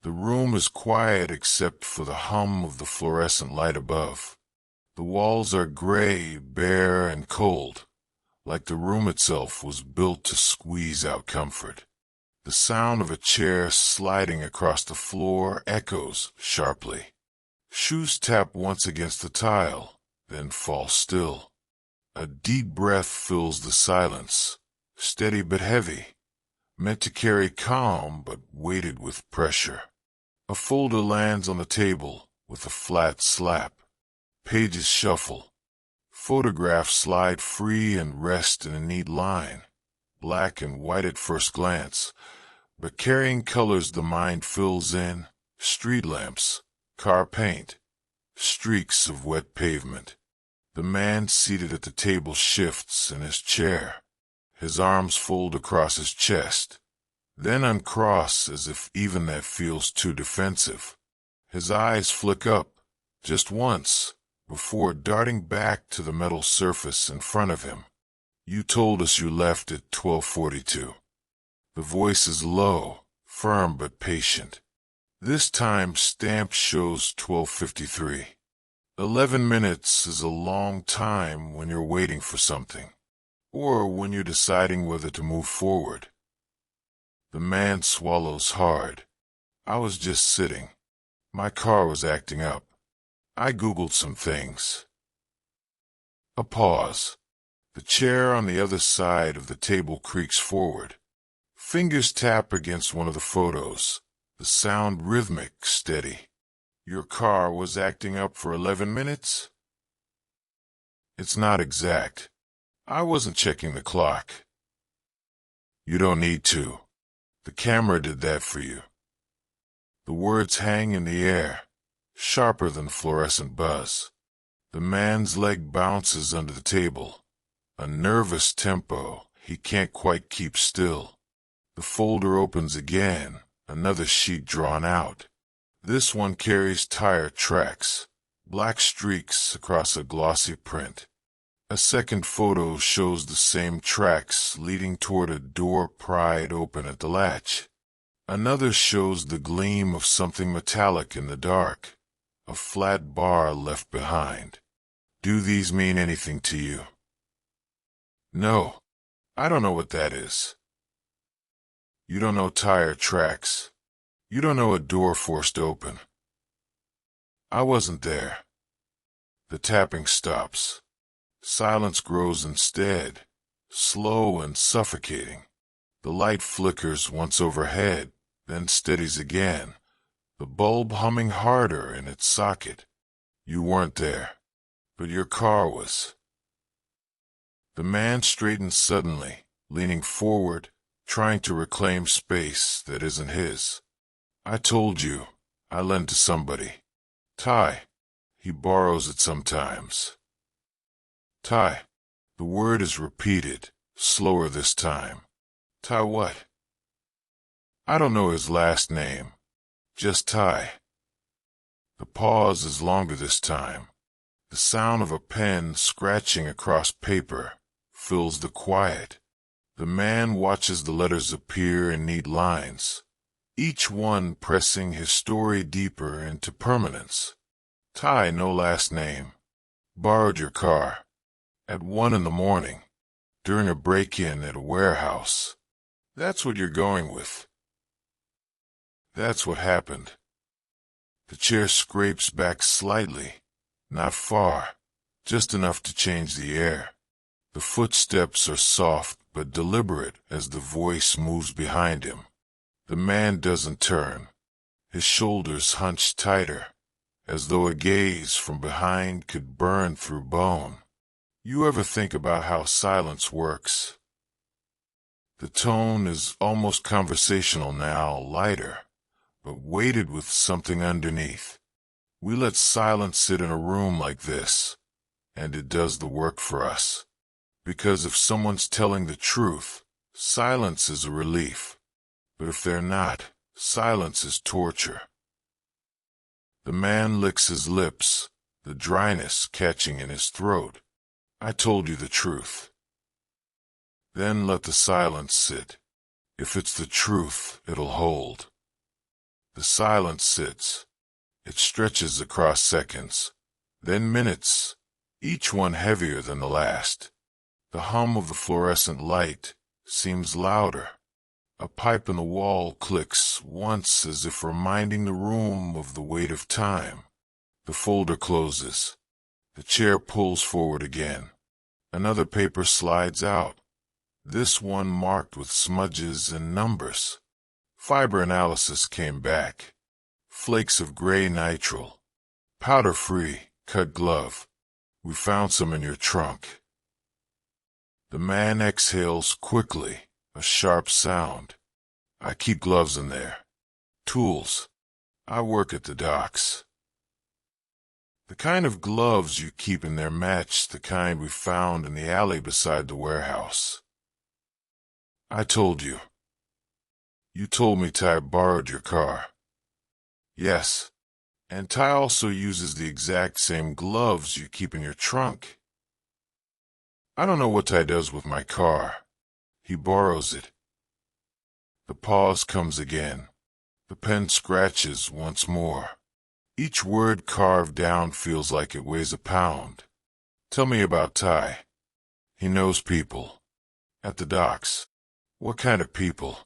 The room is quiet except for the hum of the fluorescent light above. The walls are gray, bare, and cold, like the room itself was built to squeeze out comfort. The sound of a chair sliding across the floor echoes sharply. Shoes tap once against the tile, then fall still. A deep breath fills the silence, steady but heavy, meant to carry calm but weighted with pressure. A folder lands on the table with a flat slap. Pages shuffle. Photographs slide free and rest in a neat line, black and white at first glance, but carrying colors the mind fills in: street lamps, car paint, streaks of wet pavement. The man seated at the table shifts in his chair. His arms fold across his chest, then uncross as if even that feels too defensive. His eyes flick up, just once, before darting back to the metal surface in front of him. "You told us you left at 12:42. The voice is low, firm but patient. This time stamp shows 12:53. 11 minutes is a long time when you're waiting for something, or when you're deciding whether to move forward. The man swallows hard. "I was just sitting. My car was acting up. I Googled some things." A pause. The chair on the other side of the table creaks forward. Fingers tap against one of the photos, the sound rhythmic, steady. "Your car was acting up for 11 minutes? It's not exact. I wasn't checking the clock." "You don't need to. The camera did that for you." The words hang in the air, sharper than fluorescent buzz. The man's leg bounces under the table. A nervous tempo, he can't quite keep still. The folder opens again, another sheet drawn out. This one carries tire tracks, black streaks across a glossy print. A second photo shows the same tracks leading toward a door pried open at the latch. Another shows the gleam of something metallic in the dark, a flat bar left behind. "Do these mean anything to you?" "No, I don't know what that is." "You don't know tire tracks. You don't know a door forced open." "I wasn't there." The tapping stops. Silence grows instead, slow and suffocating. The light flickers once overhead, then steadies again, the bulb humming harder in its socket. "You weren't there, but your car was." The man straightens suddenly, leaning forward, trying to reclaim space that isn't his. "I told you, I lend to somebody. Ty. He borrows it sometimes." "Ty." The word is repeated, slower this time. "Ty what?" "I don't know his last name. Just Ty." The pause is longer this time. The sound of a pen scratching across paper fills the quiet. The man watches the letters appear in neat lines, each one pressing his story deeper into permanence. "Ty, no last name. Borrowed your car. At 1 in the morning, during a break-in at a warehouse. That's what you're going with." "That's what happened." The chair scrapes back slightly, not far, just enough to change the air. The footsteps are soft but deliberate as the voice moves behind him. The man doesn't turn. His shoulders hunch tighter, as though a gaze from behind could burn through bone. "You ever think about how silence works?" The tone is almost conversational now, lighter, but weighted with something underneath. We let silence sit in a room like this, and it does the work for us. Because if someone's telling the truth, silence is a relief. But if they're not, silence is torture. The man licks his lips, the dryness catching in his throat. "I told you the truth." Then let the silence sit. If it's the truth, it'll hold. The silence sits. It stretches across seconds, then minutes, each one heavier than the last. The hum of the fluorescent light seems louder. A pipe in the wall clicks once as if reminding the room of the weight of time. The folder closes. The chair pulls forward again. Another paper slides out, this one marked with smudges and numbers. Fiber analysis came back. Flakes of gray nitrile. Powder-free, cut glove. We found some in your trunk. The man exhales quickly, a sharp sound. I keep gloves in there. Tools. I work at the docks. The kind of gloves you keep in there match the kind we found in the alley beside the warehouse. I told you. You told me Ty borrowed your car. Yes, and Ty also uses the exact same gloves you keep in your trunk. I don't know what Ty does with my car. He borrows it. The pause comes again. The pen scratches once more. Each word carved down feels like it weighs a pound. Tell me about Ty. He knows people. At the docks. What kind of people?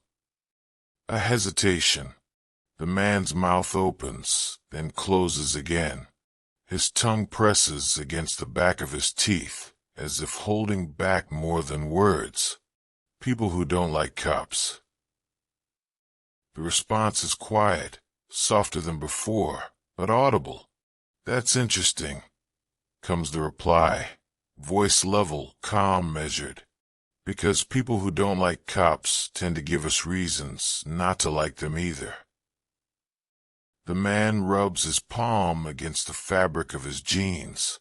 A hesitation. The man's mouth opens, then closes again. His tongue presses against the back of his teeth, as if holding back more than words. People who don't like cops. The response is quiet, softer than before, but audible. That's interesting, comes the reply, voice level, calm, measured. Because people who don't like cops tend to give us reasons not to like them either. The man rubs his palm against the fabric of his jeans.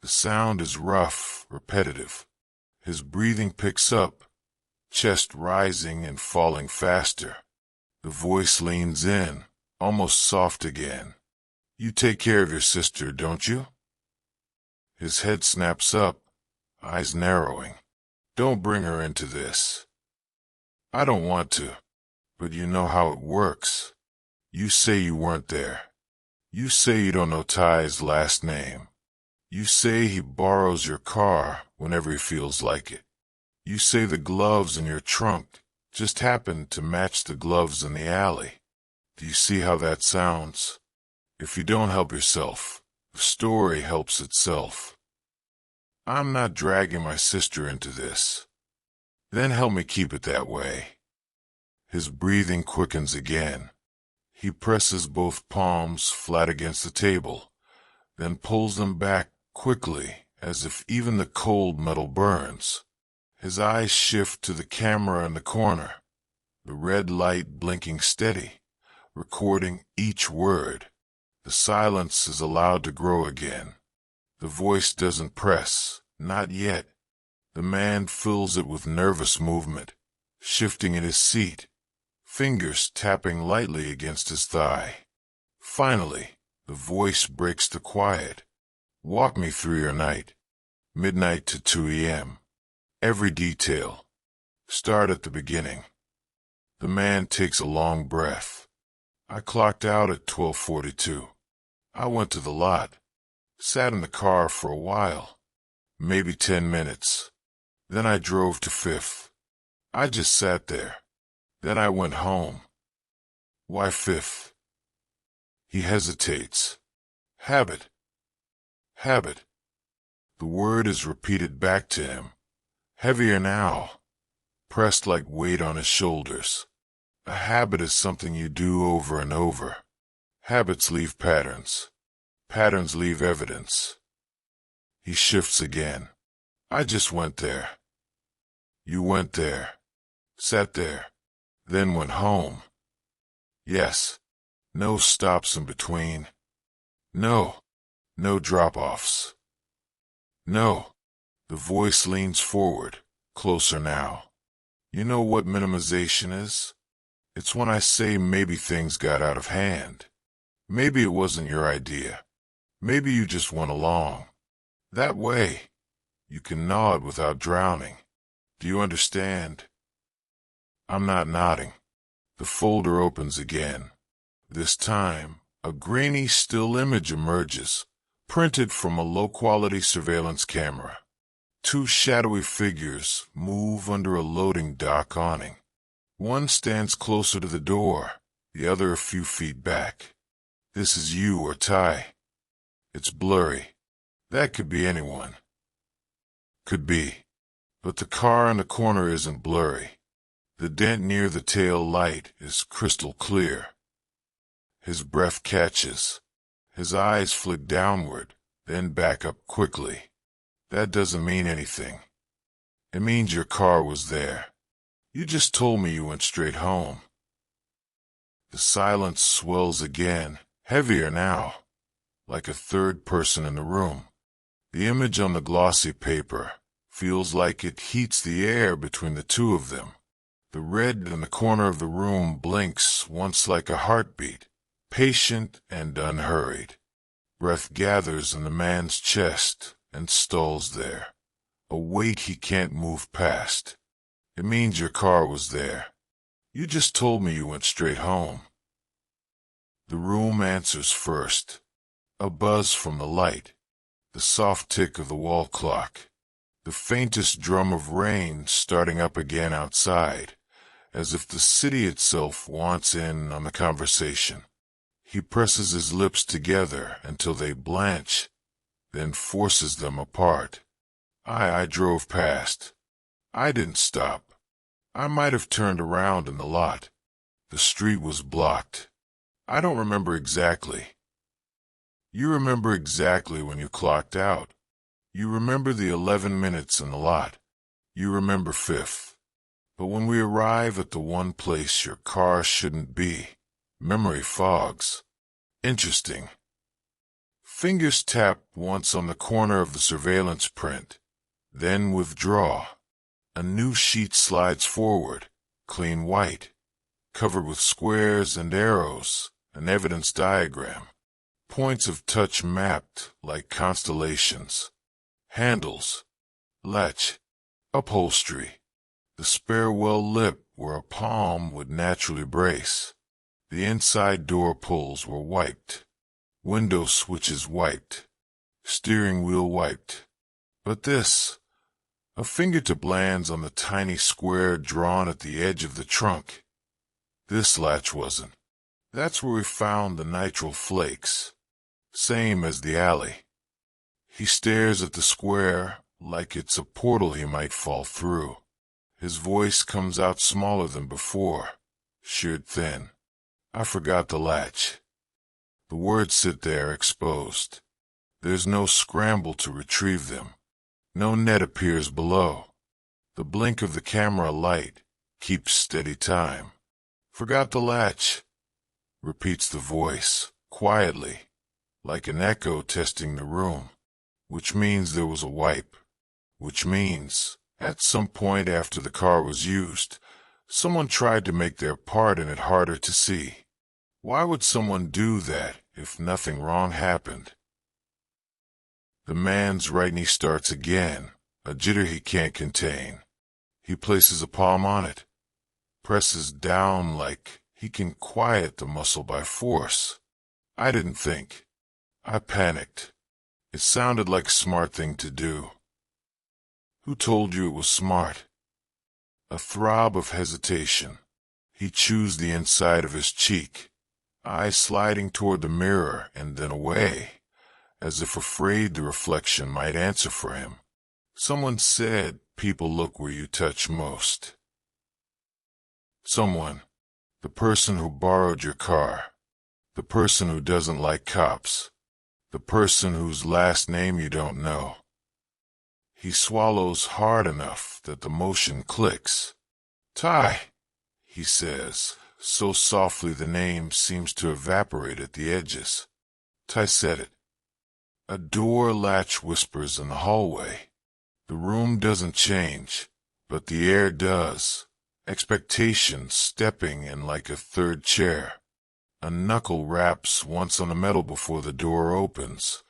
The sound is rough, repetitive. His breathing picks up, chest rising and falling faster. The voice leans in, almost soft again. You take care of your sister, don't you? His head snaps up, eyes narrowing. Don't bring her into this. I don't want to, but you know how it works. You say you weren't there. You say you don't know Ty's last name. You say he borrows your car whenever he feels like it. You say the gloves in your trunk just happen to match the gloves in the alley. Do you see how that sounds? If you don't help yourself, the story helps itself. I'm not dragging my sister into this. Then help me keep it that way. His breathing quickens again. He presses both palms flat against the table, then pulls them back quickly, as if even the cold metal burns. His eyes shift to the camera in the corner, the red light blinking steady, recording each word. The silence is allowed to grow again. The voice doesn't press, not yet. The man fills it with nervous movement, shifting in his seat, fingers tapping lightly against his thigh. Finally, the voice breaks the quiet. Walk me through your night. Midnight to 2 a.m. Every detail. Start at the beginning. The man takes a long breath. I clocked out at 12:42. I went to the lot. Sat in the car for a while. Maybe 10 minutes. Then I drove to Fifth. I just sat there. Then I went home. Why Fifth? He hesitates. Habit. Habit. The word is repeated back to him. Heavier now. Pressed like weight on his shoulders. A habit is something you do over and over. Habits leave patterns. Patterns leave evidence. He shifts again. I just went there. You went there. Sat there. Then went home. Yes. No stops in between. No. No drop-offs. No. The voice leans forward, closer now. You know what minimization is? It's when I say maybe things got out of hand. Maybe it wasn't your idea. Maybe you just went along. That way, you can nod without drowning. Do you understand? I'm not nodding. The folder opens again. This time, a grainy still image emerges, printed from a low-quality surveillance camera. Two shadowy figures move under a loading dock awning. One stands closer to the door, the other a few feet back. This is you or Ty. It's blurry. That could be anyone. Could be. But the car in the corner isn't blurry. The dent near the tail light is crystal clear. His breath catches. His eyes flick downward, then back up quickly. That doesn't mean anything. It means your car was there. You just told me you went straight home. The silence swells again, heavier now, like a third person in the room. The image on the glossy paper feels like it heats the air between the two of them. The red in the corner of the room blinks once like a heartbeat, patient and unhurried. Breath gathers in the man's chest and stalls there, a weight he can't move past. It means your car was there. You just told me you went straight home. The room answers first. A buzz from the light, the soft tick of the wall clock, the faintest drum of rain starting up again outside, as if the city itself wants in on the conversation. He presses his lips together until they blanch, then forces them apart. I drove past. I didn't stop. I might have turned around in the lot. The street was blocked. I don't remember exactly. You remember exactly when you clocked out. You remember the 11 minutes in the lot. You remember fifth. But when we arrive at the one place your car shouldn't be, memory fogs. Interesting. Fingers tap once on the corner of the surveillance print, then withdraw. A new sheet slides forward, clean white, covered with squares and arrows, an evidence diagram. Points of touch mapped like constellations. Handles, latch, upholstery. The spare well lip where a palm would naturally brace. The inside door pulls were wiped. Window switches wiped. Steering wheel wiped. But this, a fingertip lands on the tiny square drawn at the edge of the trunk. This latch wasn't. That's where we found the nitrile flakes. Same as the alley. He stares at the square like it's a portal he might fall through. His voice comes out smaller than before, sheared thin. I forgot the latch. The words sit there exposed. There's no scramble to retrieve them. No net appears below. The blink of the camera light keeps steady time. Forgot the latch, repeats the voice, quietly, like an echo testing the room. Which means there was a wipe. Which means, at some point after the car was used, someone tried to make their part in it harder to see. Why would someone do that if nothing wrong happened? The man's right knee starts again, a jitter he can't contain. He places a palm on it, presses down like he can quiet the muscle by force. I didn't think. I panicked. It sounded like a smart thing to do. Who told you it was smart? A throb of hesitation. He chews the inside of his cheek, eyes sliding toward the mirror and then away, as if afraid the reflection might answer for him. Someone said people look where you touch most. Someone. The person who borrowed your car. The person who doesn't like cops. The person whose last name you don't know. He swallows hard enough that the motion clicks. Ty, he says, so softly the name seems to evaporate at the edges. Ty said it. A door latch whispers in the hallway. The room doesn't change, but the air does. Expectation stepping in like a third chair. A knuckle raps once on the metal before the door opens,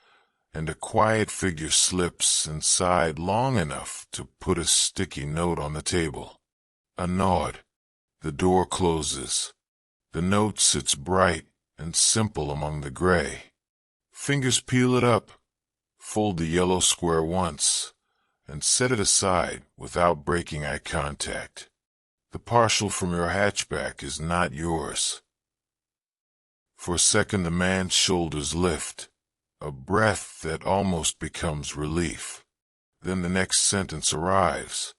and a quiet figure slips inside long enough to put a sticky note on the table. A nod. The door closes. The note sits bright and simple among the gray. Fingers peel it up, fold the yellow square once, and set it aside without breaking eye contact. The parcel from your hatchback is not yours. For a second the man's shoulders lift, a breath that almost becomes relief. Then the next sentence arrives.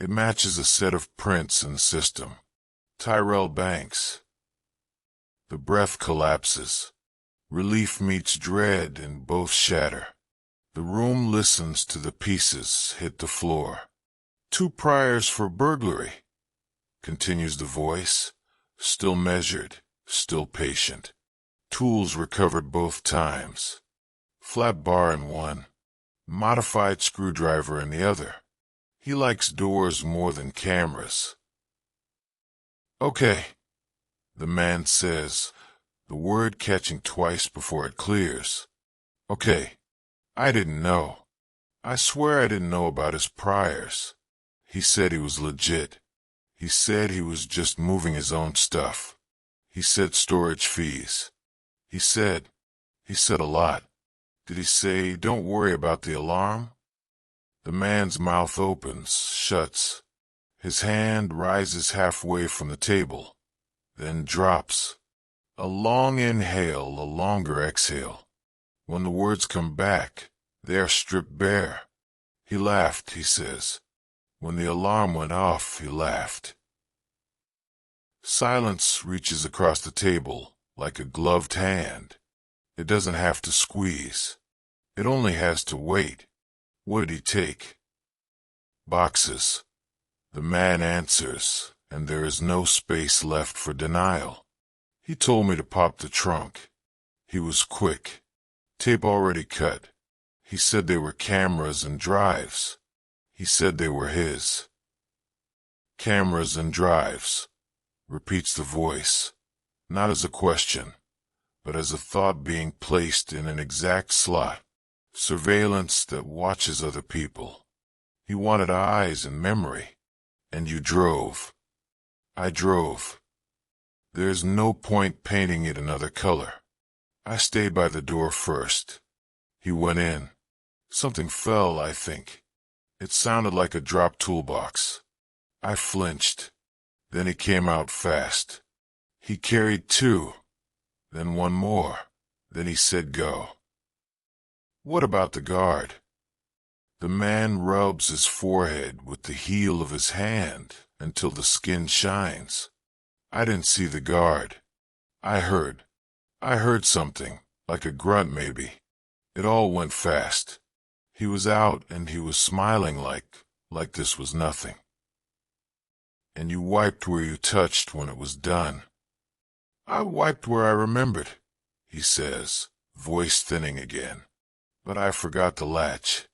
It matches a set of prints in the system. Tyrell Banks. The breath collapses. Relief meets dread and both shatter. The room listens to the pieces hit the floor. 2 priors for burglary, continues the voice, still measured, still patient. Tools recovered both times. Flat bar in one, modified screwdriver in the other. He likes doors more than cameras. Okay, the man says, the word catching twice before it clears. Okay, I didn't know. I swear I didn't know about his priors. He said he was legit. He said he was just moving his own stuff. He said storage fees. He said a lot. Did he say, don't worry about the alarm? The man's mouth opens, shuts. His hand rises halfway from the table, then drops. A long inhale, a longer exhale. When the words come back, they are stripped bare. He laughed, he says. When the alarm went off, he laughed. Silence reaches across the table like a gloved hand. It doesn't have to squeeze. It only has to wait. What did he take? Boxes. The man answers, and there is no space left for denial. He told me to pop the trunk. He was quick. Tape already cut. He said they were cameras and drives. He said they were his. Cameras and drives, repeats the voice, not as a question, but as a thought being placed in an exact slot. Surveillance that watches other people. He wanted eyes and memory. And you drove. I drove. There's no point painting it another color. I stayed by the door first. He went in. Something fell, I think. It sounded like a dropped toolbox. I flinched. Then he came out fast. He carried 2. Then 1 more. Then he said go. What about the guard? The man rubs his forehead with the heel of his hand until the skin shines. I didn't see the guard. I heard something, like a grunt maybe. It all went fast. He was out and he was smiling like this was nothing. And you wiped where you touched when it was done. I wiped where I remembered, he says, voice thinning again. But I forgot the latch.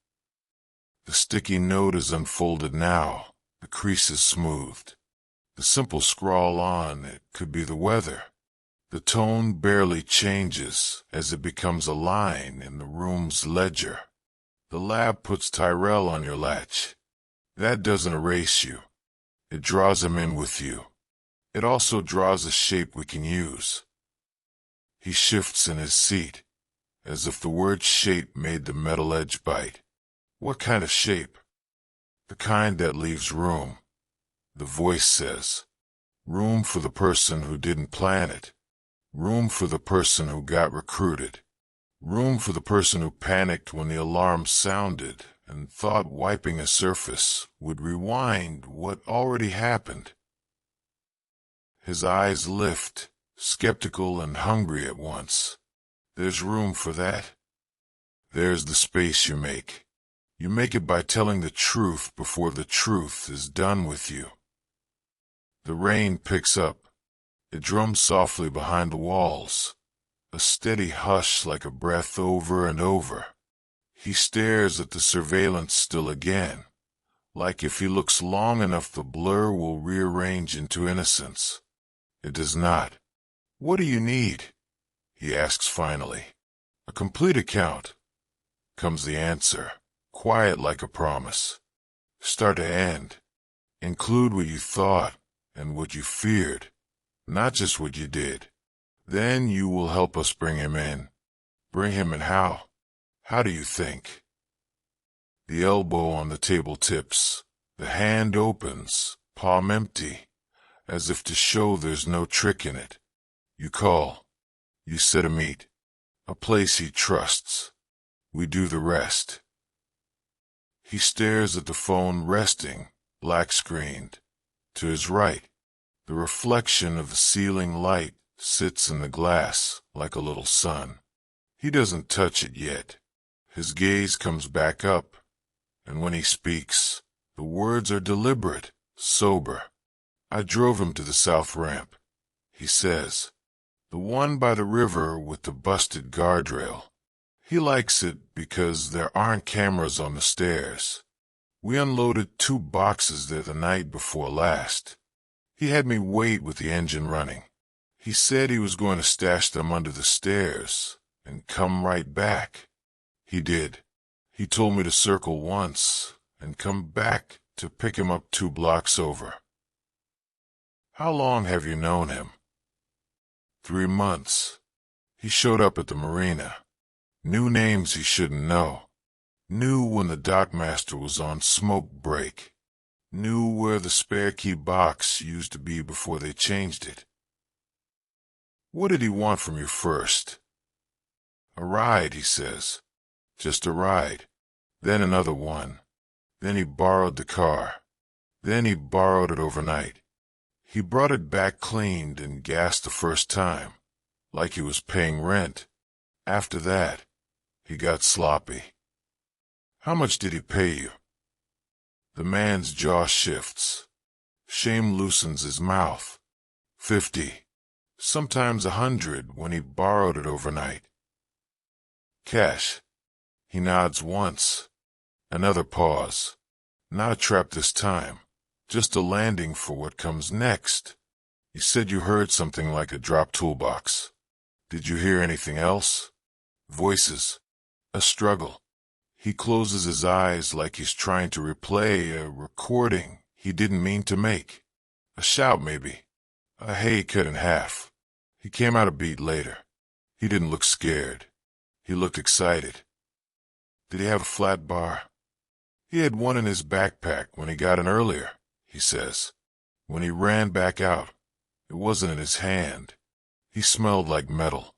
The sticky note is unfolded now, the creases smoothed. The simple scrawl on it could be the weather. The tone barely changes as it becomes a line in the room's ledger. The lab puts Tyrell on your latch. That doesn't erase you. It draws him in with you. It also draws a shape we can use. He shifts in his seat, as if the word shape made the metal edge bite. What kind of shape? The kind that leaves room. The voice says, room for the person who didn't plan it. Room for the person who got recruited. Room for the person who panicked when the alarm sounded and thought wiping a surface would rewind what already happened. His eyes lift, skeptical and hungry at once. There's room for that. There's the space you make. You make it by telling the truth before the truth is done with you. The rain picks up. It drums softly behind the walls. A steady hush like a breath over and over. He stares at the surveillance still again, like if he looks long enough the blur will rearrange into innocence. It does not. What do you need? He asks finally. A complete account. Comes the answer, quiet like a promise. Start to end. Include what you thought and what you feared, not just what you did. Then you will help us bring him in. Bring him in how? How do you think? The elbow on the table tips. The hand opens, palm empty, as if to show there's no trick in it. You call. You set a meet. A place he trusts. We do the rest. He stares at the phone resting, black-screened. To his right, the reflection of the ceiling light sits in the glass like a little sun. He doesn't touch it yet. His gaze comes back up, and when he speaks, the words are deliberate, sober. I drove him to the south ramp, he says. The one by the river with the busted guardrail. He likes it because there aren't cameras on the stairs. We unloaded 2 boxes there the night before last. He had me wait with the engine running. He said he was going to stash them under the stairs and come right back. He did. He told me to circle once and come back to pick him up 2 blocks over. How long have you known him? 3 months. He showed up at the marina. Knew names he shouldn't know. Knew when the dockmaster was on smoke break. Knew where the spare key box used to be before they changed it. What did he want from you first? A ride, he says. Just a ride. Then another one. Then he borrowed the car. Then he borrowed it overnight. He brought it back cleaned and gassed the first time, like he was paying rent. After that, he got sloppy. How much did he pay you? The man's jaw shifts. Shame loosens his mouth. 50. Sometimes 100 when he borrowed it overnight. Cash. He nods once. Another pause. Not a trap this time. Just a landing for what comes next. You said you heard something like a drop toolbox. Did you hear anything else? Voices. A struggle. He closes his eyes like he's trying to replay a recording he didn't mean to make. A shout, maybe. A hey cut in half. He came out a beat later. He didn't look scared. He looked excited. Did he have a flat bar? He had one in his backpack when he got in earlier, he says. When he ran back out, it wasn't in his hand. He smelled like metal.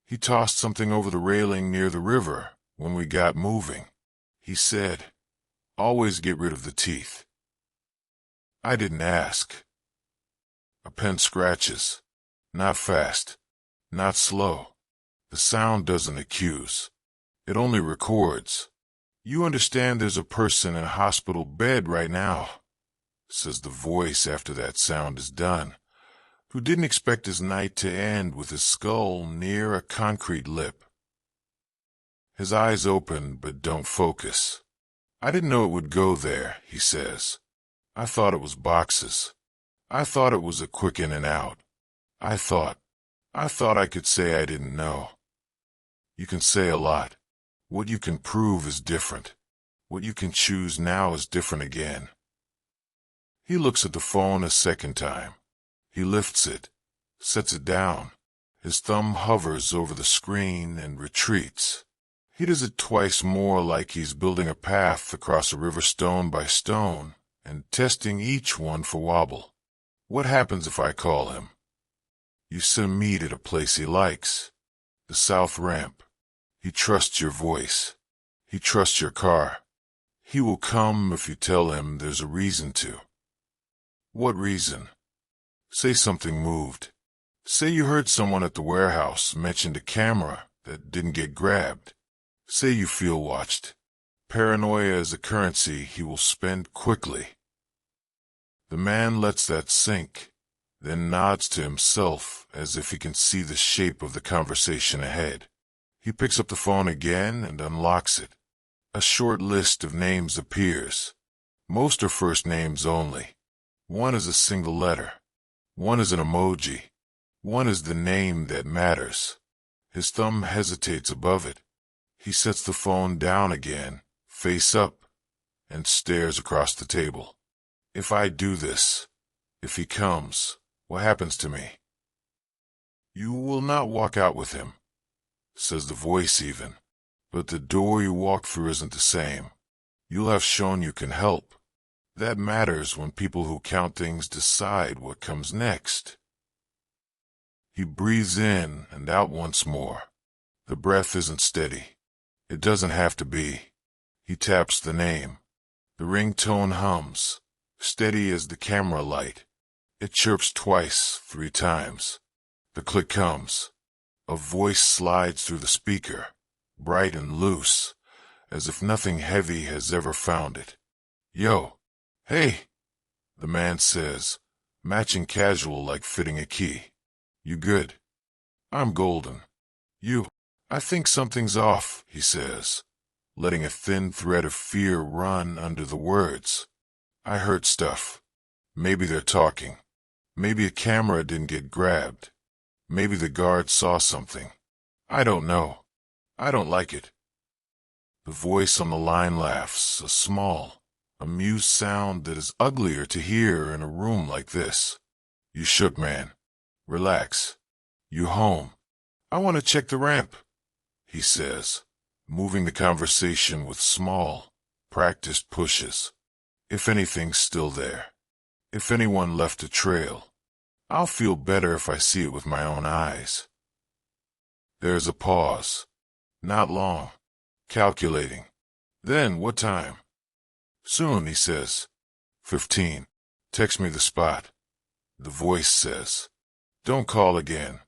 He tossed something over the railing near the river when we got moving. He said, always get rid of the teeth. I didn't ask. A pen scratches. Not fast. Not slow. The sound doesn't accuse. It only records. You understand there's a person in a hospital bed right now, says the voice after that sound is done, who didn't expect his night to end with his skull near a concrete lip. His eyes open but don't focus. I didn't know it would go there, he says. I thought it was boxes. I thought it was a quick in and out. I thought I could say I didn't know. You can say a lot. What you can prove is different. What you can choose now is different again. He looks at the phone a second time. He lifts it, sets it down. His thumb hovers over the screen and retreats. He does it twice more, like he's building a path across a river stone by stone and testing each one for wobble. What happens if I call him? You set a meet at a place he likes. The south ramp. He trusts your voice. He trusts your car. He will come if you tell him there's a reason to. What reason? Say something moved. Say you heard someone at the warehouse mentioned a camera that didn't get grabbed. Say you feel watched. Paranoia is a currency he will spend quickly. The man lets that sink, then nods to himself as if he can see the shape of the conversation ahead. He picks up the phone again and unlocks it. A short list of names appears. Most are first names only. One is a single letter. One is an emoji. One is the name that matters. His thumb hesitates above it. He sets the phone down again, face up, and stares across the table. If I do this, if he comes, what happens to me? You will not walk out with him, says the voice even. But the door you walk through isn't the same. You'll have shown you can help. That matters when people who count things decide what comes next. He breathes in and out once more. The breath isn't steady. It doesn't have to be. He taps the name. The ringtone hums, steady as the camera light. It chirps twice, 3 times. The click comes. A voice slides through the speaker, bright and loose, as if nothing heavy has ever found it. Yo, hey, the man says, matching casual like fitting a key. You good? I'm golden. You? I think something's off, he says, letting a thin thread of fear run under the words. I heard stuff. Maybe they're talking. Maybe a camera didn't get grabbed. Maybe the guard saw something. I don't know. I don't like it. The voice on the line laughs, a small, amused sound that is uglier to hear in a room like this. You shook, man. Relax. You home. I want to check the ramp, he says, moving the conversation with small, practiced pushes. If anything's still there. If anyone left a trail. I'll feel better if I see it with my own eyes. There's a pause. Not long. Calculating. Then, what time? Soon, he says. 15. Text me the spot. The voice says. Don't call again.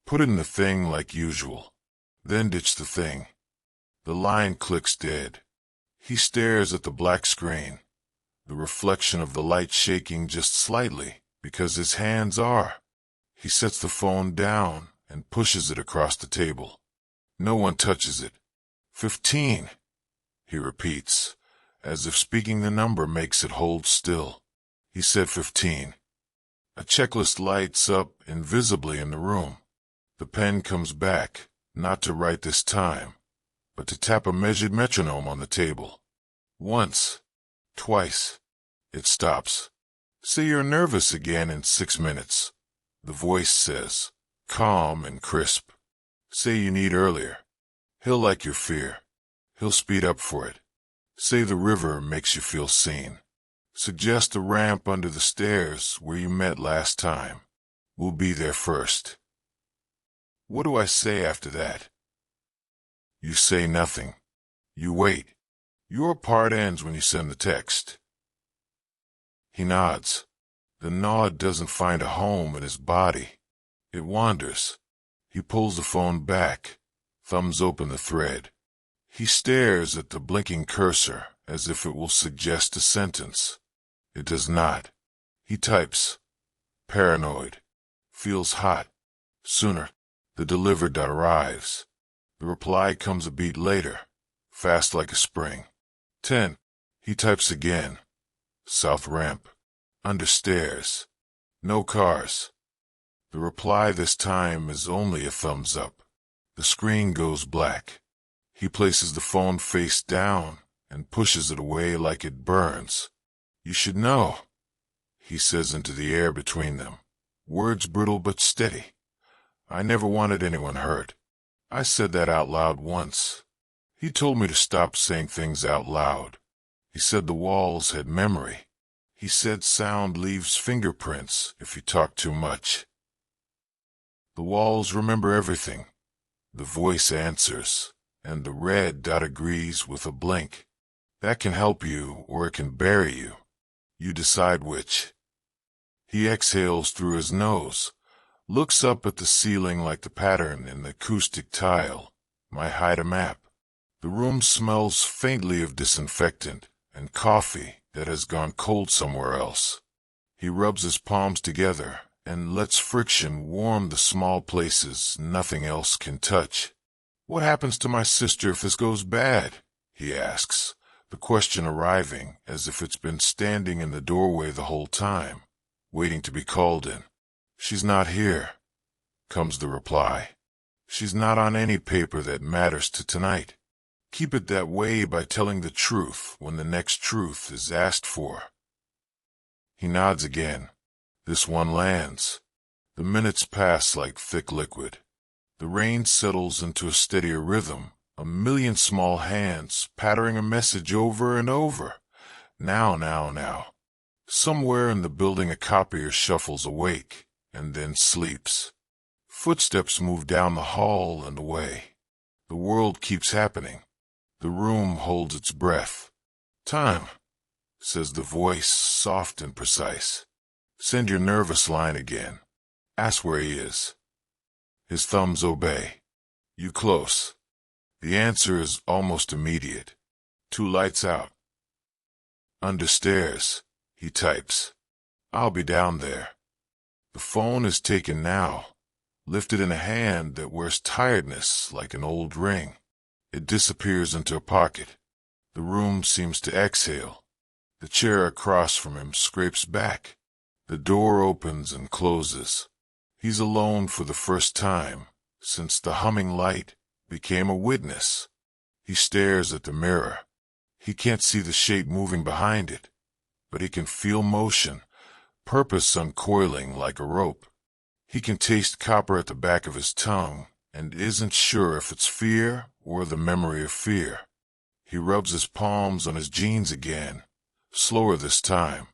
Put it in the thing like usual. Then ditch the thing. The line clicks dead. He stares at the black screen, the reflection of the light shaking just slightly because his hands are. He sets the phone down and pushes it across the table. No one touches it. 15, he repeats, as if speaking the number makes it hold still. He said 15. A checklist lights up invisibly in the room. The pen comes back, not to write this time, but to tap a measured metronome on the table. Once, twice, it stops. Say you're nervous again in 6 minutes, the voice says, calm and crisp. Say you need earlier. He'll like your fear. He'll speed up for it. Say the river makes you feel seen. Suggest a ramp under the stairs where you met last time. We'll be there first. What do I say after that? You say nothing. You wait. Your part ends when you send the text. He nods. The nod doesn't find a home in his body. It wanders. He pulls the phone back, thumbs open the thread. He stares at the blinking cursor as if it will suggest a sentence. It does not. He types. Paranoid. Feels hot. Sooner. The delivered dot arrives. The reply comes a beat later, fast like a spring. 10. He types again. South ramp. Under stairs. No cars. The reply this time is only a thumbs up. The screen goes black. He places the phone face down and pushes it away like it burns. You should know, he says into the air between them. Words brittle but steady. I never wanted anyone hurt. I said that out loud once. He told me to stop saying things out loud. He said the walls had memory. He said sound leaves fingerprints if you talk too much. The walls remember everything. The voice answers, and the red dot agrees with a blink. That can help you, or it can bury you. You decide which. He exhales through his nose, looks up at the ceiling like the pattern in the acoustic tile. My hide a map. The room smells faintly of disinfectant and coffee that has gone cold somewhere else. He rubs his palms together and lets friction warm the small places nothing else can touch. What happens to my sister if this goes bad? He asks, the question arriving as if it's been standing in the doorway the whole time, waiting to be called in. She's not here, comes the reply. She's not on any paper that matters to tonight. Keep it that way by telling the truth when the next truth is asked for. He nods again. This one lands. The minutes pass like thick liquid. The rain settles into a steadier rhythm, a million small hands pattering a message over and over. Now, now, now. Somewhere in the building a copier shuffles awake, and then sleeps. Footsteps move down the hall and away. The world keeps happening. The room holds its breath. "Time," says the voice, soft and precise. "Send your nervous line again. Ask where he is." His thumbs obey. "You close?" The answer is almost immediate. "Two lights out." "Under stairs," he types. "I'll be down there." The phone is taken now, lifted in a hand that wears tiredness like an old ring. It disappears into a pocket. The room seems to exhale. The chair across from him scrapes back. The door opens and closes. He's alone for the first time since the humming light became a witness. He stares at the mirror. He can't see the shape moving behind it, but he can feel motion, purpose uncoiling like a rope. He can taste copper at the back of his tongue and isn't sure if it's fear or the memory of fear. He rubs his palms on his jeans again, slower this time,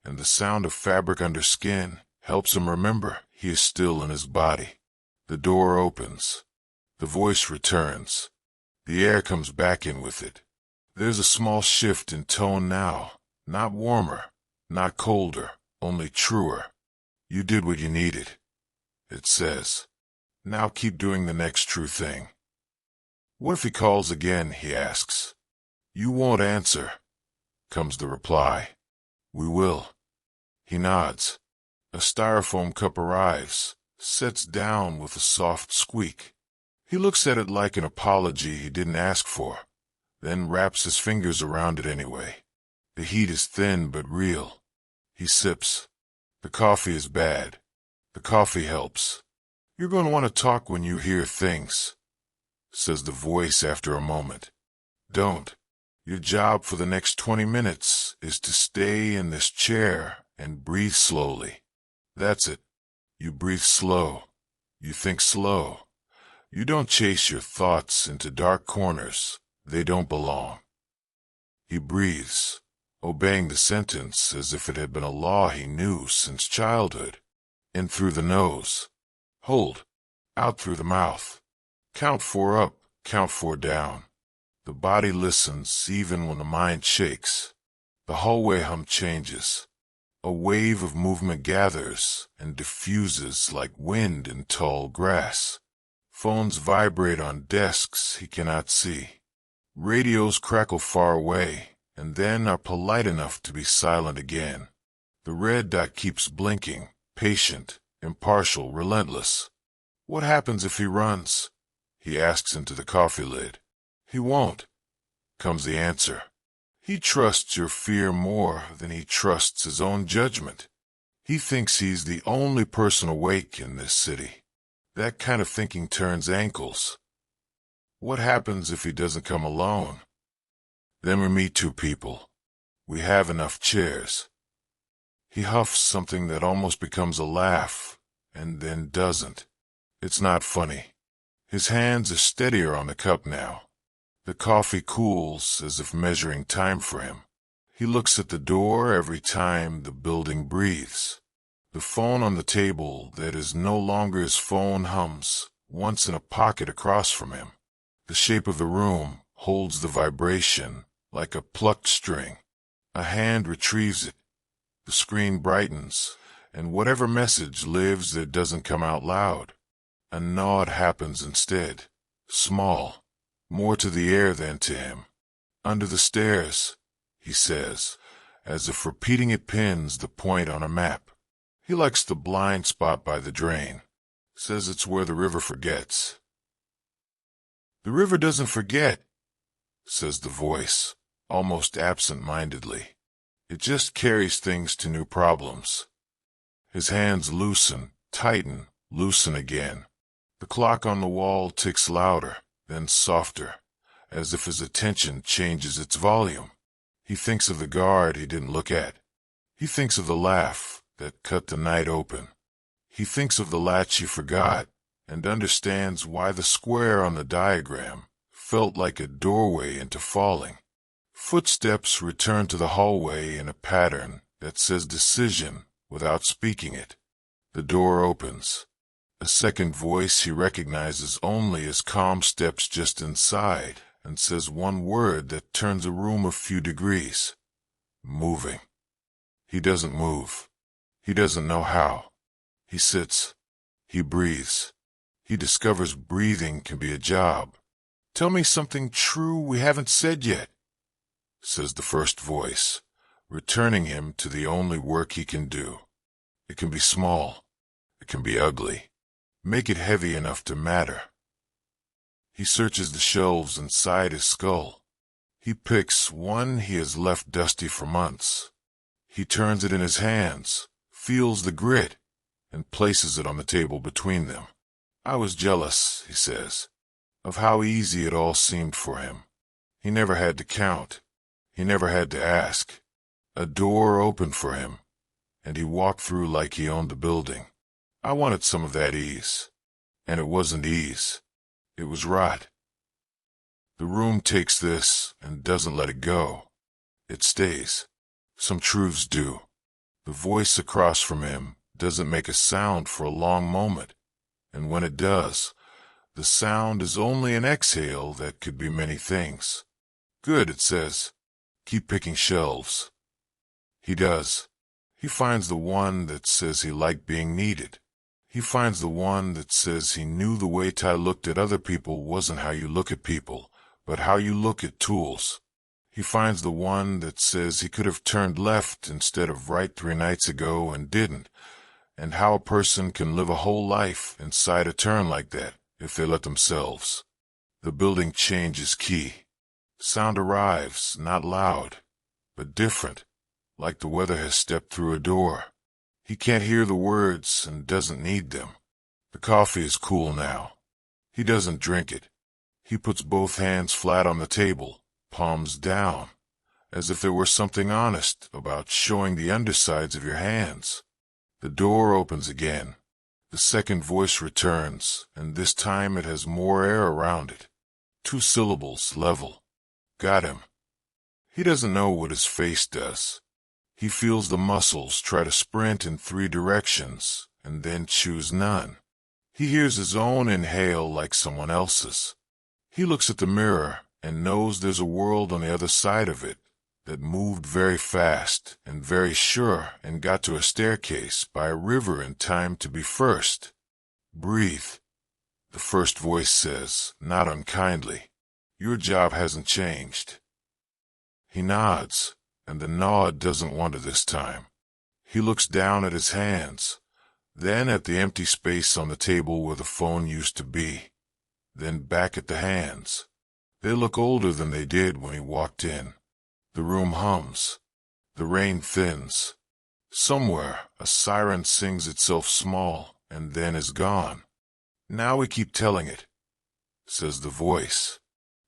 and the sound of fabric under skin helps him remember he is still in his body. The door opens. The voice returns. The air comes back in with it. There's a small shift in tone now, not warmer, not colder, only truer. "You did what you needed," it says. "Now keep doing the next true thing." "What if he calls again?" he asks. "You won't answer," comes the reply. "We will." He nods. A styrofoam cup arrives, sets down with a soft squeak. He looks at it like an apology he didn't ask for, then wraps his fingers around it anyway. The heat is thin but real. He sips. The coffee is bad. The coffee helps. "You're going to want to talk when you hear things," says the voice after a moment. "Don't. Your job for the next 20 minutes is to stay in this chair and breathe slowly. That's it. You breathe slow. You think slow. You don't chase your thoughts into dark corners. They don't belong." He breathes, obeying the sentence as if it had been a law he knew since childhood. In through the nose. Hold. Out through the mouth. Count 4 up, count 4 down. The body listens even when the mind shakes. The hallway hum changes. A wave of movement gathers and diffuses like wind in tall grass. Phones vibrate on desks he cannot see. Radios crackle far away and then are polite enough to be silent again. The red dot keeps blinking, patient, impartial, relentless. "What happens if he runs?" he asks into the coffee lid. "He won't," comes the answer. "He trusts your fear more than he trusts his own judgment. He thinks he's the only person awake in this city. That kind of thinking turns ankles. What happens if he doesn't come alone? Then we meet two people. We have enough chairs." He huffs something that almost becomes a laugh, and then doesn't. It's not funny. His hands are steadier on the cup now. The coffee cools as if measuring time for him. He looks at the door every time the building breathes. The phone on the table that is no longer his phone hums, once in a pocket across from him. The shape of the room holds the vibration like a plucked string. A hand retrieves it. The screen brightens, and whatever message lives that doesn't come out loud. A nod happens instead, small, more to the air than to him. "Under the stairs," he says, as if repeating it pins the point on a map. He likes the blind spot by the drain. Says it's where the river forgets. "The river doesn't forget," says the voice, almost absent-mindedly. "It just carries things to new problems." His hands loosen, tighten, loosen again. The clock on the wall ticks louder, then softer, as if his attention changes its volume. He thinks of the guard he didn't look at. He thinks of the laugh that cut the night open. He thinks of the latch he forgot and understands why the square on the diagram felt like a doorway into falling. Footsteps return to the hallway in a pattern that says decision without speaking it. The door opens. A second voice he recognizes only as calm steps just inside and says one word that turns a room a few degrees. Moving. He doesn't move. He doesn't know how. He sits. He breathes. He discovers breathing can be a job. "Tell me something true we haven't said yet," says the first voice, returning him to the only work he can do. It can be small. It can be ugly. Make it heavy enough to matter. He searches the shelves inside his skull. He picks one he has left dusty for months. He turns it in his hands, feels the grit, and places it on the table between them. "I was jealous," he says, "of how easy it all seemed for him. He never had to count. He never had to ask. A door opened for him, and he walked through like he owned the building. I wanted some of that ease. And it wasn't ease. It was rot." The room takes this and doesn't let it go. It stays. Some truths do. The voice across from him doesn't make a sound for a long moment, and when it does, the sound is only an exhale that could be many things. "Good," it says. "Keep picking shelves." He does. He finds the one that says he liked being needed. He finds the one that says he knew the way Ty looked at other people wasn't how you look at people, but how you look at tools. He finds the one that says he could have turned left instead of right 3 nights ago and didn't, and how a person can live a whole life inside a turn like that if they let themselves. The building change is key. Sound arrives, not loud, but different, like the weather has stepped through a door. He can't hear the words and doesn't need them. The coffee is cool now. He doesn't drink it. He puts both hands flat on the table, palms down, as if there were something honest about showing the undersides of your hands. The door opens again. The second voice returns, and this time it has more air around it. 2 syllables, level. "Got him." He doesn't know what his face does. He feels the muscles try to sprint in 3 directions and then choose none. He hears his own inhale like someone else's. He looks at the mirror and knows there's a world on the other side of it that moved very fast and very sure and got to a staircase by a river in time to be first. "Breathe," the first voice says, not unkindly. "Your job hasn't changed." He nods, and the nod doesn't wander this time. He looks down at his hands, then at the empty space on the table where the phone used to be, then back at the hands. They look older than they did when he walked in. The room hums. The rain thins. Somewhere, a siren sings itself small and then is gone. "Now we keep telling it," says the voice.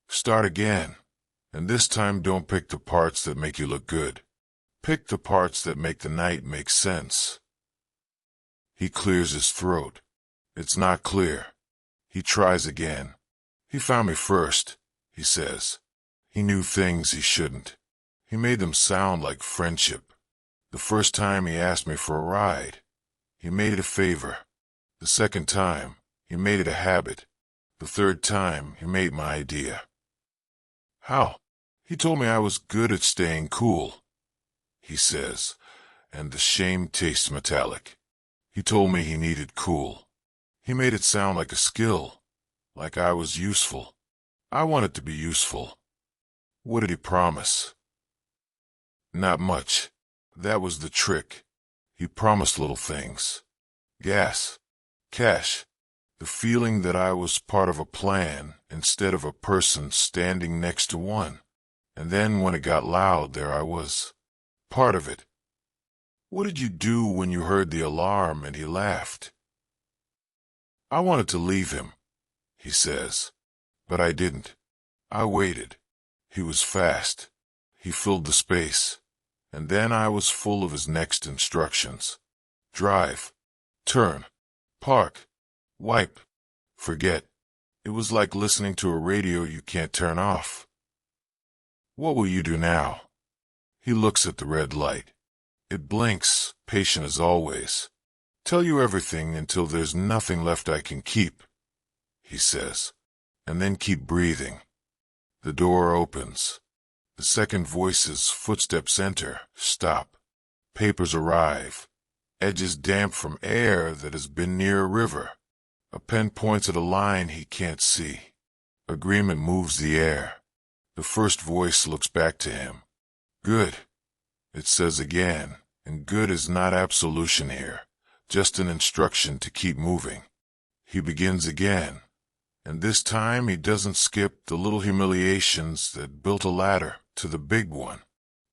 "Start again, and this time don't pick the parts that make you look good. Pick the parts that make the night make sense." He clears his throat. It's not clear. He tries again. "He found me first," he says. He knew things he shouldn't. He made them sound like friendship. The first time he asked me for a ride, he made it a favor. The second time, he made it a habit. The third time, he made my idea. "How?" "He told me I was good at staying cool," he says, and the shame tastes metallic. He told me he needed cool. He made it sound like a skill, like I was useful. I wanted to be useful. What did he promise? Not much. That was the trick. He promised little things. Gas. Cash. The feeling that I was part of a plan instead of a person standing next to one. And then when it got loud, there I was. Part of it. "What did you do when you heard the alarm?" And he laughed. "I wanted to leave him," he says. "But I didn't. I waited. He was fast. He filled the space. And then I was full of his next instructions. Drive. Turn. Park. Wipe. Forget. It was like listening to a radio you can't turn off. What will you do now? He looks at the red light. It blinks, patient as always. Tell you everything until there's nothing left I can keep, he says, and then keep breathing. The door opens. The second voice's footsteps enter, stop. Papers arrive, edges damp from air that has been near a river. A pen points at a line he can't see. Agreement moves the air. The first voice looks back to him. Good, it says again, and good is not absolution here, just an instruction to keep moving. He begins again, and this time he doesn't skip the little humiliations that built a ladder to the big one.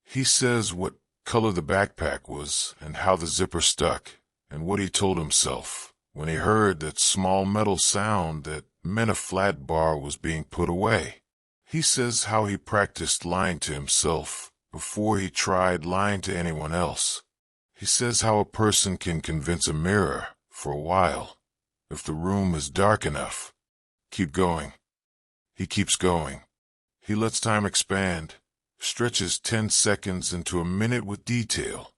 He says what color the backpack was and how the zipper stuck, and what he told himself when he heard that small metal sound that meant a flat bar was being put away. He says how he practiced lying to himself before he tried lying to anyone else. He says how a person can convince a mirror for a while, if the room is dark enough. Keep going. He keeps going. He lets time expand, stretches 10 seconds into a minute with detail,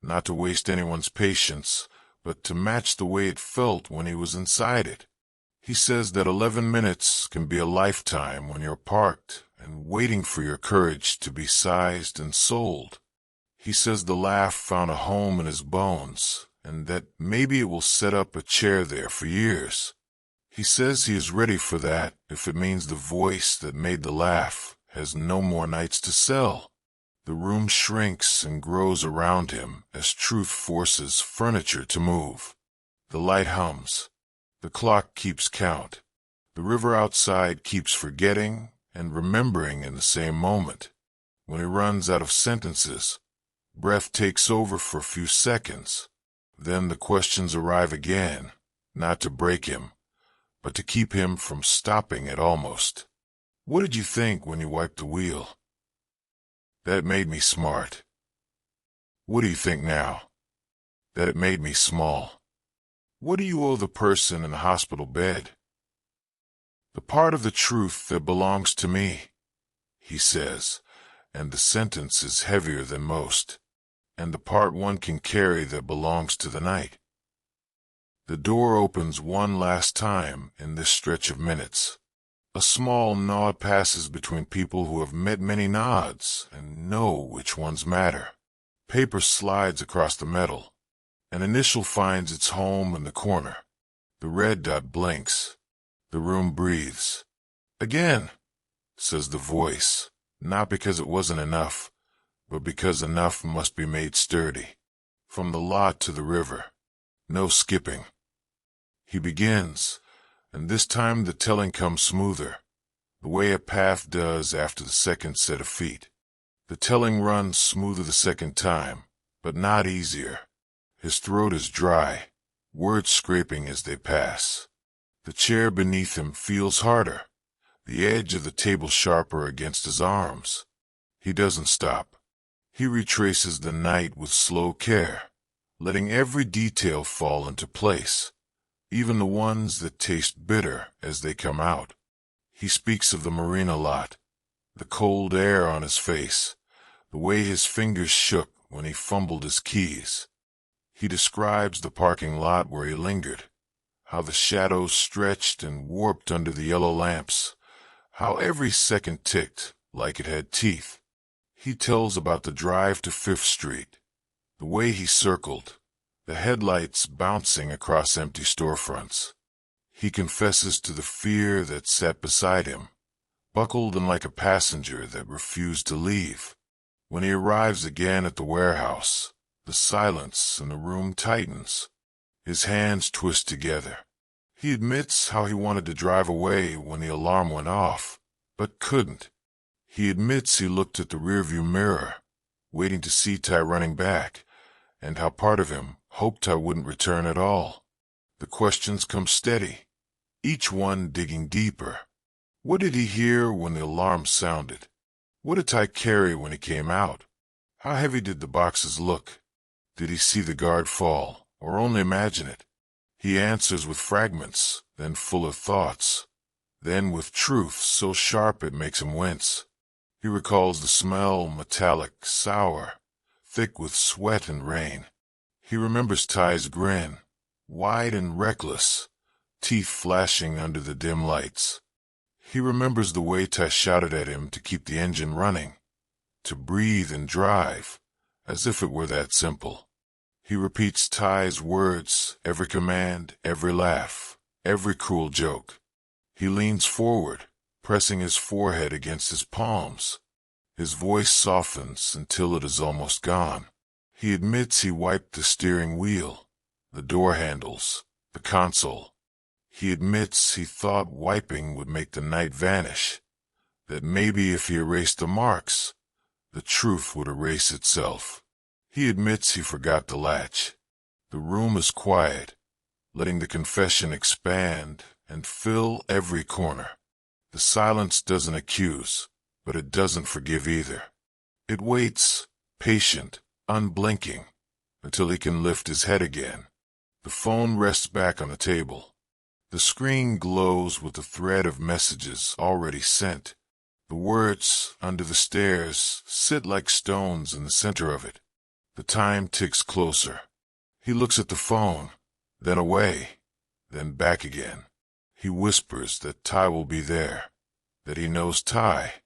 not to waste anyone's patience, but to match the way it felt when he was inside it. He says that 11 minutes can be a lifetime when you're parked and waiting for your courage to be sized and sold. He says the laugh found a home in his bones, and that maybe it will set up a chair there for years. He says he is ready for that if it means the voice that made the laugh has no more nights to sell. The room shrinks and grows around him as truth forces furniture to move. The light hums. The clock keeps count. The river outside keeps forgetting and remembering in the same moment. When he runs out of sentences, breath takes over for a few seconds. Then the questions arrive again, not to break him, but to keep him from stopping at almost. What did you think when you wiped the wheel? That it made me smart. What do you think now? That it made me small. What do you owe the person in the hospital bed? The part of the truth that belongs to me, he says, and the sentence is heavier than most, and the part one can carry that belongs to the night. The door opens one last time in this stretch of minutes. A small nod passes between people who have met many nods and know which ones matter. Paper slides across the metal. An initial finds its home in the corner. The red dot blinks. The room breathes. Again, says the voice, not because it wasn't enough, but because enough must be made sturdy. From the lot to the river. No skipping. He begins, and this time the telling comes smoother, the way a path does after the second set of feet. The telling runs smoother the second time, but not easier. His throat is dry, words scraping as they pass. The chair beneath him feels harder, the edge of the table sharper against his arms. He doesn't stop. He retraces the night with slow care, letting every detail fall into place, even the ones that taste bitter as they come out. He speaks of the marina lot, the cold air on his face, the way his fingers shook when he fumbled his keys. He describes the parking lot where he lingered, how the shadows stretched and warped under the yellow lamps, how every second ticked like it had teeth. He tells about the drive to Fifth Street, the way he circled, the headlights bouncing across empty storefronts. He confesses to the fear that sat beside him, buckled and like a passenger that refused to leave. When he arrives again at the warehouse, the silence in the room tightens. His hands twist together. He admits how he wanted to drive away when the alarm went off, but couldn't. He admits he looked at the rearview mirror, waiting to see Ty running back, and how part of him hoped Ty wouldn't return at all. The questions come steady, each one digging deeper. What did he hear when the alarm sounded? What did Ty carry when he came out? How heavy did the boxes look? Did he see the guard fall, or only imagine it? He answers with fragments, then fuller thoughts, then with truth so sharp it makes him wince. He recalls the smell, metallic, sour, thick with sweat and rain. He remembers Ty's grin, wide and reckless, teeth flashing under the dim lights. He remembers the way Ty shouted at him to keep the engine running, to breathe and drive, as if it were that simple. He repeats Ty's words, every command, every laugh, every cruel joke. He leans forward, pressing his forehead against his palms. His voice softens until it is almost gone. He admits he wiped the steering wheel, the door handles, the console. He admits he thought wiping would make the night vanish, that maybe if he erased the marks, the truth would erase itself. He admits he forgot the latch. The room is quiet, letting the confession expand and fill every corner. The silence doesn't accuse, but it doesn't forgive either. It waits, patient, unblinking, until he can lift his head again. The phone rests back on the table. The screen glows with the thread of messages already sent. The words, under the stairs, sit like stones in the center of it. The time ticks closer. He looks at the phone, then away, then back again. He whispers that Ty will be there, that he knows Ty,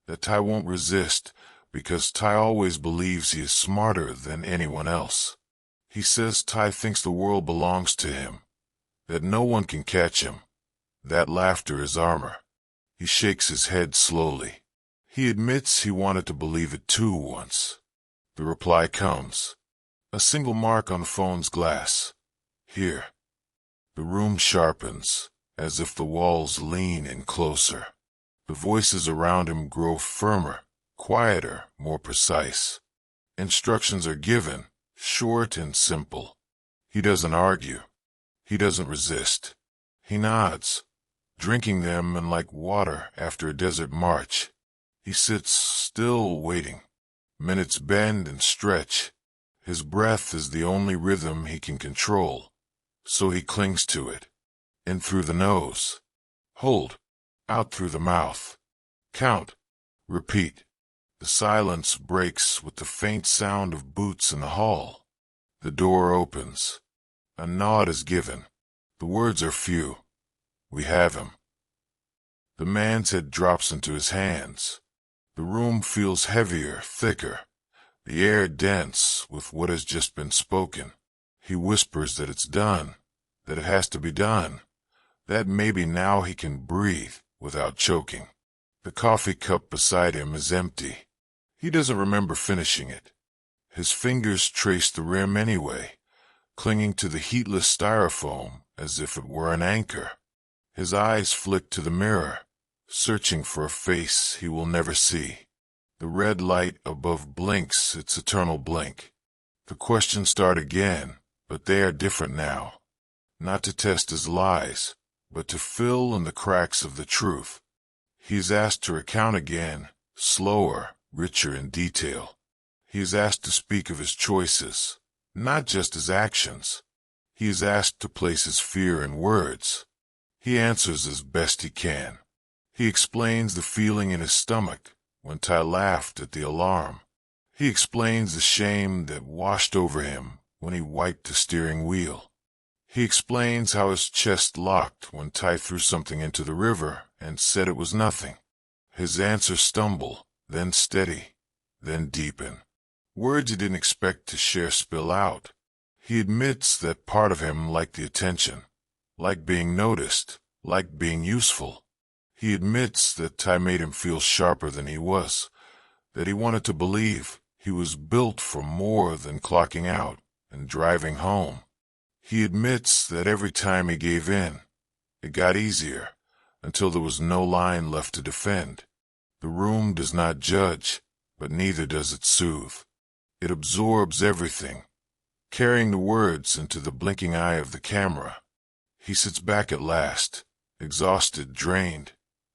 that Ty won't resist, because Ty always believes he is smarter than anyone else. He says Ty thinks the world belongs to him, that no one can catch him. That laughter is armor. He shakes his head slowly. He admits he wanted to believe it too once. The reply comes. A single mark on the phone's glass. Here. The room sharpens, as if the walls lean in closer. The voices around him grow firmer, quieter, more precise. Instructions are given, short and simple. He doesn't argue. He doesn't resist. He nods, drinking them and like water after a desert march. He sits still waiting. Minutes bend and stretch. His breath is the only rhythm he can control, so he clings to it. In through the nose. Hold. Out through the mouth. Count. Repeat. The silence breaks with the faint sound of boots in the hall. The door opens. A nod is given. The words are few. We have him. The man's head drops into his hands. The room feels heavier, thicker, the air dense with what has just been spoken. He whispers that it's done, that it has to be done, that maybe now he can breathe without choking. The coffee cup beside him is empty. He doesn't remember finishing it. His fingers trace the rim anyway, clinging to the heatless styrofoam as if it were an anchor. His eyes flick to the mirror, searching for a face he will never see. The red light above blinks its eternal blink. The questions start again, but they are different now. Not to test his lies, but to fill in the cracks of the truth. He is asked to recount again, slower, richer in detail. He is asked to speak of his choices, not just his actions. He is asked to place his fear in words. He answers as best he can. He explains the feeling in his stomach when Ty laughed at the alarm. He explains the shame that washed over him when he wiped the steering wheel. He explains how his chest locked when Ty threw something into the river and said it was nothing. His answers stumble, then steady, then deepen. Words he didn't expect to share spill out. He admits that part of him liked the attention, liked being noticed, liked being useful. He admits that Ty made him feel sharper than he was, that he wanted to believe he was built for more than clocking out and driving home. He admits that every time he gave in, it got easier, until there was no line left to defend. The room does not judge, but neither does it soothe. It absorbs everything, carrying the words into the blinking eye of the camera. He sits back at last, exhausted, drained,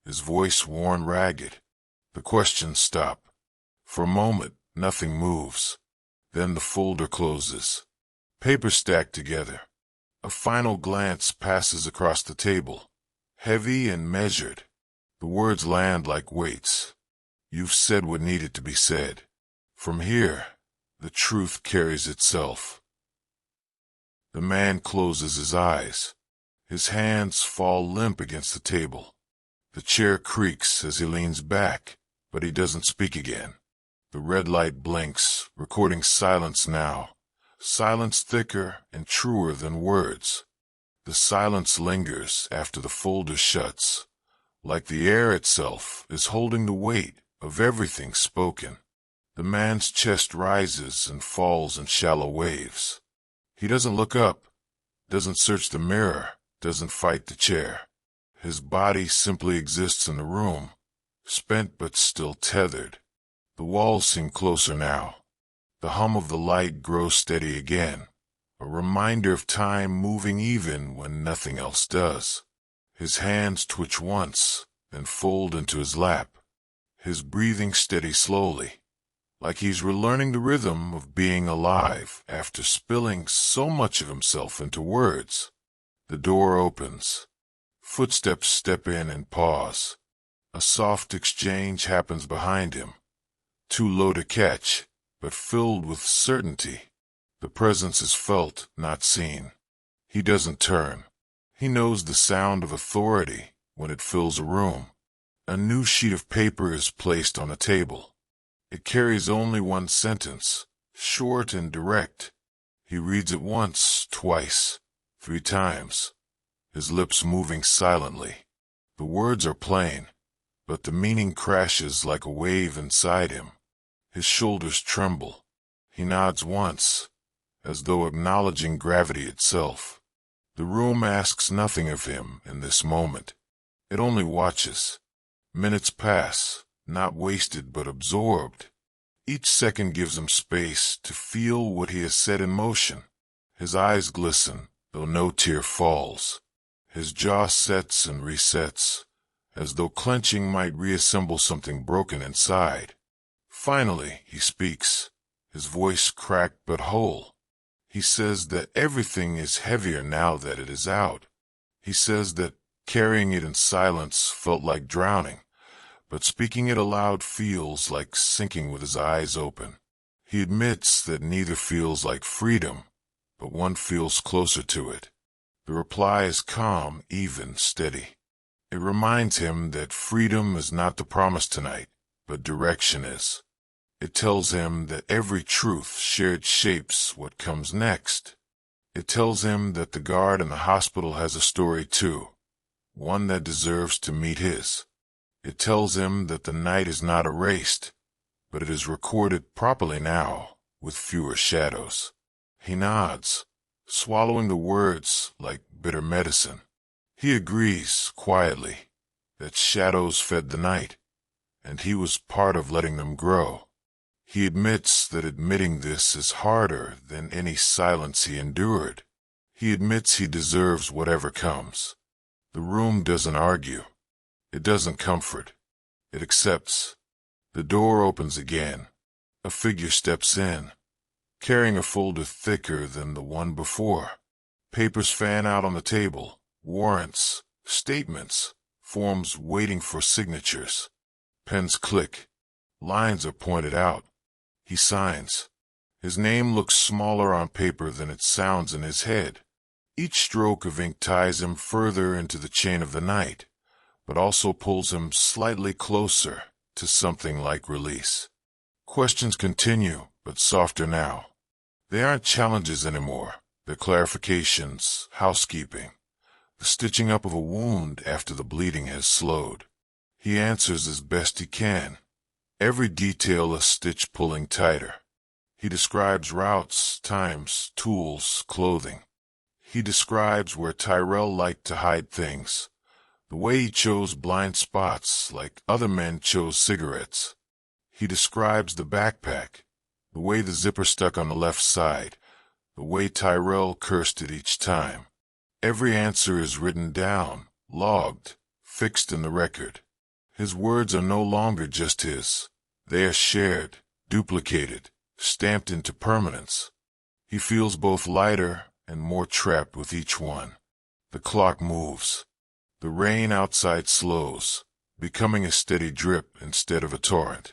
his voice worn ragged. The questions stop. For a moment, nothing moves. Then the folder closes. Papers stacked together. A A final glance passes across the table, heavy and measured. The words land like weights. You've said what needed to be said. From here, the truth carries itself. The man closes his eyes. His hands fall limp against the table. The chair creaks as he leans back, but he doesn't speak again. The red light blinks, recording silence now. Silence thicker and truer than words. The silence lingers after the folder shuts, like the air itself is holding the weight of everything spoken. The man's chest rises and falls in shallow waves. He doesn't look up, doesn't search the mirror, doesn't fight the chair. His body simply exists in the room, spent but still tethered. The walls seem closer now. The hum of the light grows steady again, a reminder of time moving even when nothing else does. His hands twitch once, then fold into his lap. His breathing steady slowly, like he's relearning the rhythm of being alive after spilling so much of himself into words. The door opens. Footsteps step in and pause. A soft exchange happens behind him, too low to catch, but filled with certainty. The presence is felt, not seen. He doesn't turn. He knows the sound of authority when it fills a room. A new sheet of paper is placed on a table. It carries only one sentence, short and direct. He reads it once, twice, 3 times, his lips moving silently. The words are plain, but the meaning crashes like a wave inside him. His shoulders tremble. He nods once, as though acknowledging gravity itself. The room asks nothing of him in this moment. It only watches. Minutes pass, not wasted but absorbed. Each second gives him space to feel what he has set in motion. His eyes glisten, though no tear falls. His jaw sets and resets, as though clenching might reassemble something broken inside. Finally, he speaks, his voice cracked but whole. He says that everything is heavier now that it is out. He says that carrying it in silence felt like drowning, but speaking it aloud feels like sinking with his eyes open. He admits that neither feels like freedom, but one feels closer to it. The reply is calm, even, steady. It reminds him that freedom is not the promise tonight, but direction is. It tells him that every truth shared shapes what comes next. It tells him that the guard in the hospital has a story too, one that deserves to meet his. It tells him that the night is not erased, but it is recorded properly now, with fewer shadows. He nods, swallowing the words like bitter medicine. He agrees, quietly, that shadows fed the night, and he was part of letting them grow. He admits that admitting this is harder than any silence he endured. He admits he deserves whatever comes. The room doesn't argue. It doesn't comfort. It accepts. The door opens again. A figure steps in, carrying a folder thicker than the one before. Papers fan out on the table, warrants, statements, forms waiting for signatures. Pens click. Lines are pointed out. He signs. His name looks smaller on paper than it sounds in his head. Each stroke of ink ties him further into the chain of the night, but also pulls him slightly closer to something like release. Questions continue, but softer now. They aren't challenges anymore. They're clarifications, housekeeping, the stitching up of a wound after the bleeding has slowed. He answers as best he can, every detail a stitch pulling tighter. He describes routes, times, tools, clothing. He describes where Tyrell liked to hide things, the way he chose blind spots like other men chose cigarettes. He describes the backpack, the way the zipper stuck on the left side, the way Tyrell cursed it each time. Every answer is written down, logged, fixed in the record. His words are no longer just his. They are shared, duplicated, stamped into permanence. He feels both lighter and more trapped with each one. The clock moves. The rain outside slows, becoming a steady drip instead of a torrent.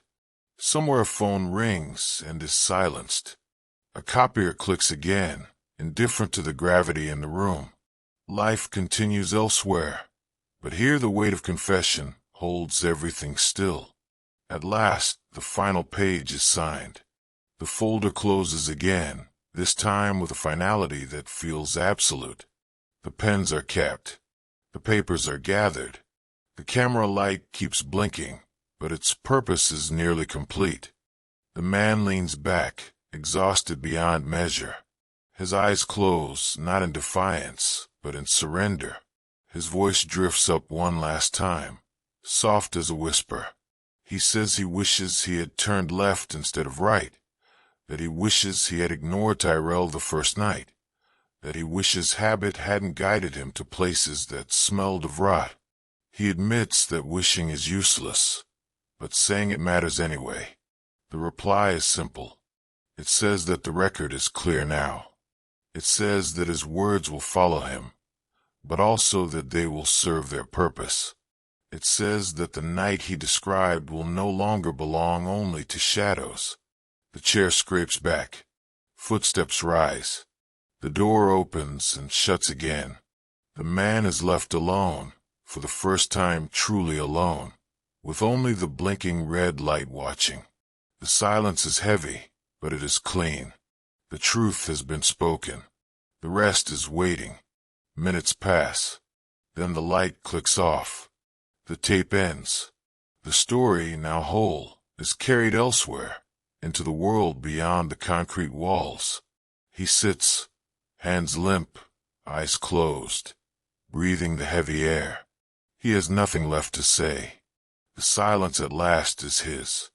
Somewhere a phone rings and is silenced. A copier clicks again, indifferent to the gravity in the room. Life continues elsewhere, but here the weight of confession holds everything still. At last, the final page is signed. The folder closes again, this time with a finality that feels absolute. The pens are kept. The papers are gathered. The camera light keeps blinking, but its purpose is nearly complete. The man leans back, exhausted beyond measure. His eyes close, not in defiance, but in surrender. His voice drifts up one last time, soft as a whisper. He says he wishes he had turned left instead of right, that he wishes he had ignored Tyrell the first night, that he wishes habit hadn't guided him to places that smelled of rot. He admits that wishing is useless, but saying it matters anyway. The reply is simple. It says that the record is clear now. It says that his words will follow him, but also that they will serve their purpose. It says that the night he described will no longer belong only to shadows. The chair scrapes back. Footsteps rise. The door opens and shuts again. The man is left alone, for the first time truly alone, with only the blinking red light watching. The silence is heavy, but it is clean. The truth has been spoken. The rest is waiting. Minutes pass. Then the light clicks off. The tape ends. The story, now whole, is carried elsewhere, into the world beyond the concrete walls. He sits, hands limp, eyes closed, breathing the heavy air. He has nothing left to say. The silence at last is his.